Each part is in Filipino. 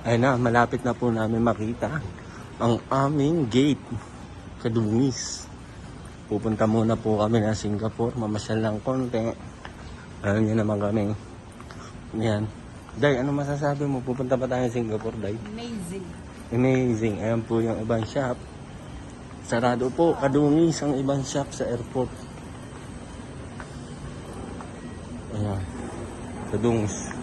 Ayun na, malapit na po namin makita ang aming gate. Kadungis. Pupunta muna po kami ng Singapore. Mamasyal lang konti. Alam niyo naman kami. Yan. Day, ano masasabi mo? Pupunta pa tayo ng Singapore, Day? Amazing. Amazing. Ayan po yung ibang shop. Sarado po. Kadungis ang ibang shop sa airport. Ayan. Kadungis.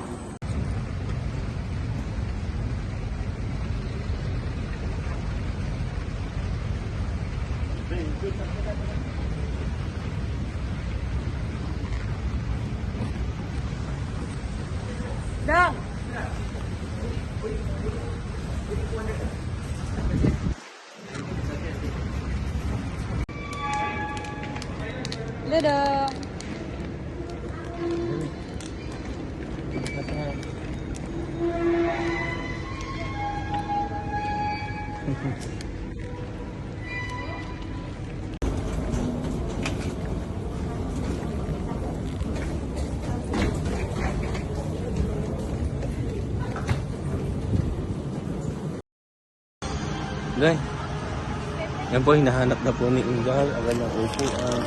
Dong! Dadah! Day. Yan po, hinahanap na po ni Ingal. Agan ng upuan.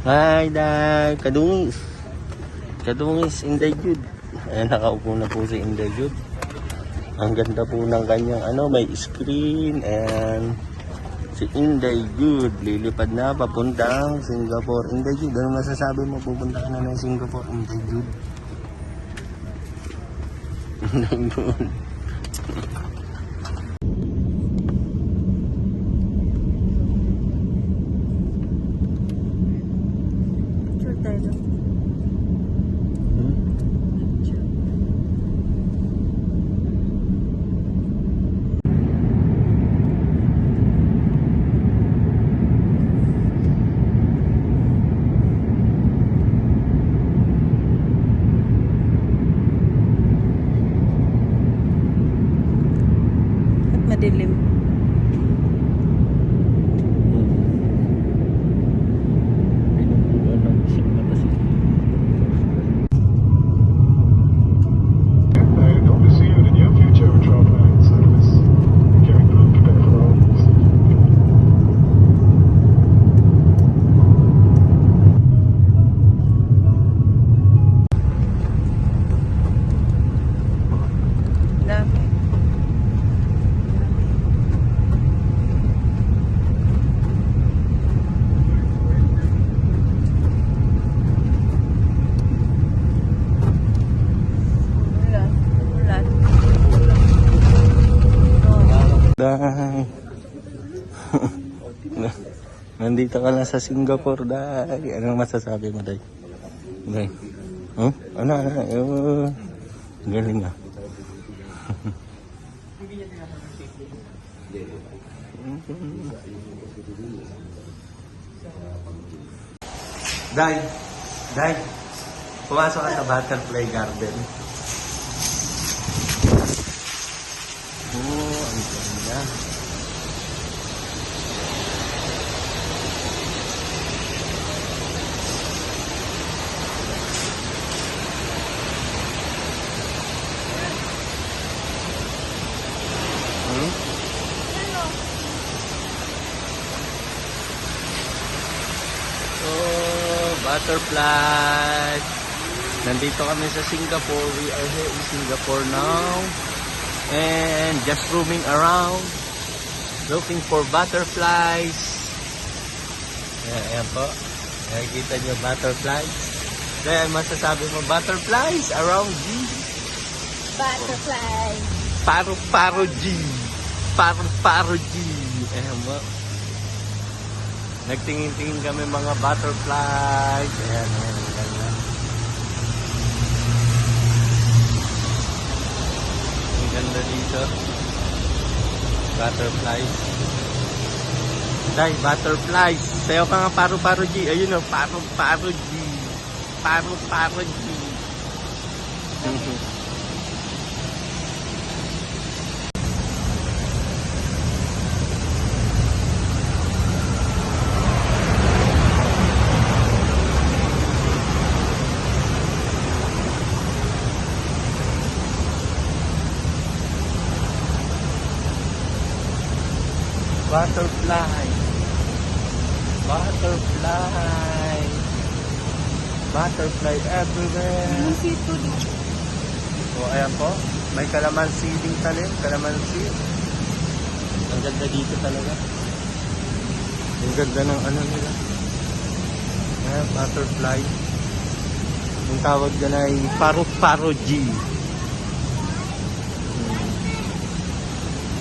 Hi, Day. Kadungis. Kadungis, Inday Jude. Ayan, nakaupo na po si Inday Jude. Ang ganda po ng kanyang, may screen. And si Inday Jude, lilipad na papuntang Singapore. Inday Jude, ano masasabi mo? Pupunta ka na ng Singapore, Inday Jude. Inday Jude. Madilim. Day. Nandito ka na sa Singapore, Day. Anong masasabi mo, Day? Day. Huh? Ano? Galing ah. Day. Pumasok ka sa Butterfly Garden. Oh, ang ganda. Oh, butterfly. Nandito kami sa Singapore. We are here in Singapore now. And just roaming around looking for butterflies. Ayan po, nakikita nyo butterflies. Kaya masasabi mo butterflies around G. Butterfly. Paro G. Paro G. Ayan po, nagtingin-tingin kami mga butterflies. Ayan. Ganda dito. Butterflies. Day, butterflies. Sayo ka nga paro G. Ayun o, paro G. Paro G. Butterfly. Butterfly. Butterfly everywhere. Yung seafood. So, ayan po. May kalamansi ding talim. Kalamansi. Ang ganda dito talaga. Ang ganda ng ano nila. Ayan, butterfly. Yung tawag dyan ay paro-paro G.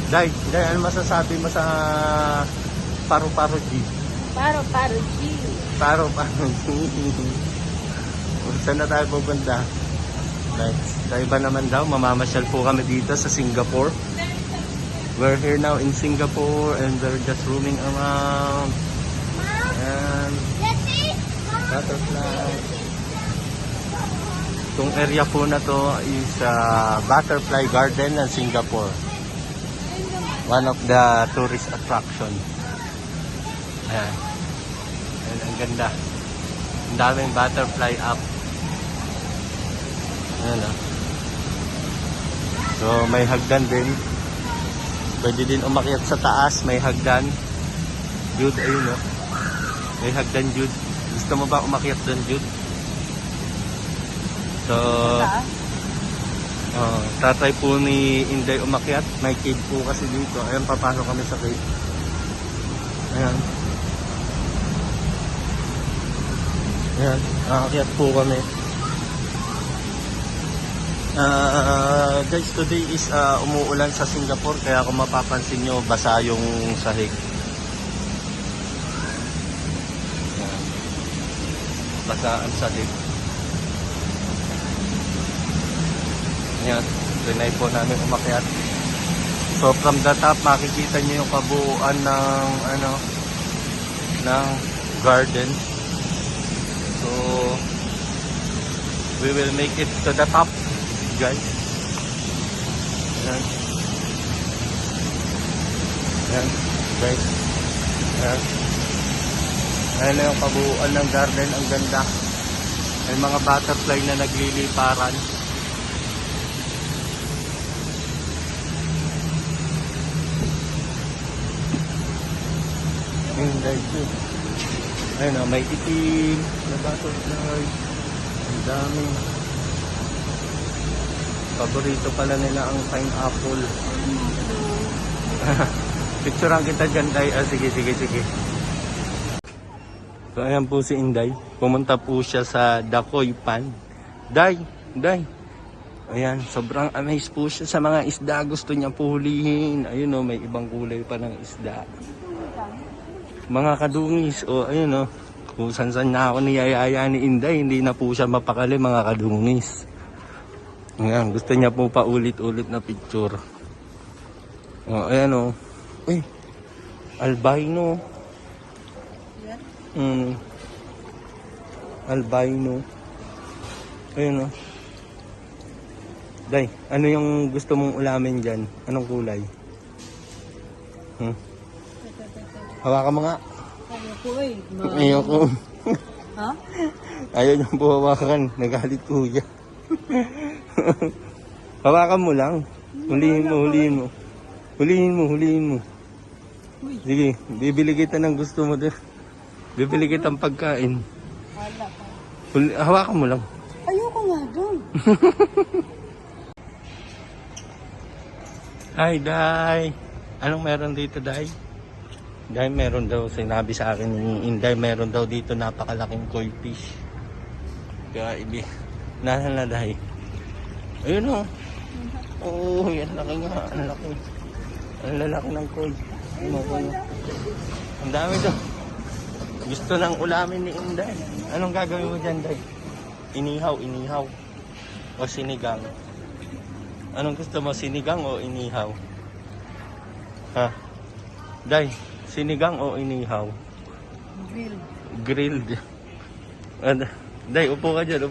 Day, ano masasabi mo sa paro-paro G? Paro-paro G. Paro-paro G. Saan na tayo pupunta? Next. Sa iba naman daw, mamamasyal po kami dito sa Singapore. We're here now in Singapore and we're just roaming around. And butterfly. Itong area po na to is Butterfly Garden ng Singapore. One of the tourist attraction. Ayan. Ayan, ang ganda. Ang daming butterfly up. Ayan o. So may hagdan din. Pwede din umakyat sa taas. May hagdan. Jude, ayun o. May hagdan, Jude. Gusto mo ba umakyat doon, Jude? So, tatry po ni Inday umakyat. May cave po kasi dito. Ayan, papasok kami sa cave. Ayan. Ayan, aakyat po kami. Guys, today is umuulan sa Singapore. Kaya kung mapapansin nyo, basa yung sahig. Ayan. Basa ang sahig. Ayan, trinay po namin umakyat. So from the top, makikita nyo yung kabuuan ng ng garden. So we will make it to the top, guys. Ayan. Ayan, guys. Ayan. Ayan na yung kabuuan ng garden. Ang ganda. May mga butterfly na nagliliparan. Ayun o, may itim na butterfly. Ang dami. Paborito pala nila ang pineapple. Picturean kita dyan, Day. Sige. So ayan po si Inday. Pumunta po siya sa Dakoy Pan. Day. Ayan, sobrang amazed po siya sa mga isda. Gusto niya po hulihin. Ayun o, may ibang kulay pa ng isda. Mga kadungis, ayun o. Kung san-san na ako niyayaya ni Inday, hindi na po siya mapakali, mga kadungis. Ayan, gusto niya po pa ulit-ulit na picture. Ayan o. Uy, albino. Albino. Ayun o. Day, ano yung gusto mong ulamin dyan? Anong kulay? Hawakan mo nga. Ayoko eh. Ayoko. Ha? Ayaw niyo po hawakan. Nagalit po siya. Hawakan mo lang. Hulihin mo. Sige, bibili kita ng gusto mo din. Bibili kita ng pagkain. Wala pa. Hawakan mo lang. Ayoko nga doon. Hi, Day. Anong meron dito, Day? Day, meron daw, sinabi sa akin ni Inday, meron daw dito napakalaking koi fish. Kaya nahan na, Day. Ayun o. Oo, yan laki nga. Ang laki. Ang lalaki ng koi. Ang dami daw. Gusto nang ulamin ni Inday. Anong gagawin mo dyan, Day? Inihaw. O sinigang? Anong gusto mo, sinigang o inihaw? Ha? Day, sinigang o inihaw? Grill. Grilled. Day, upo ka dyan.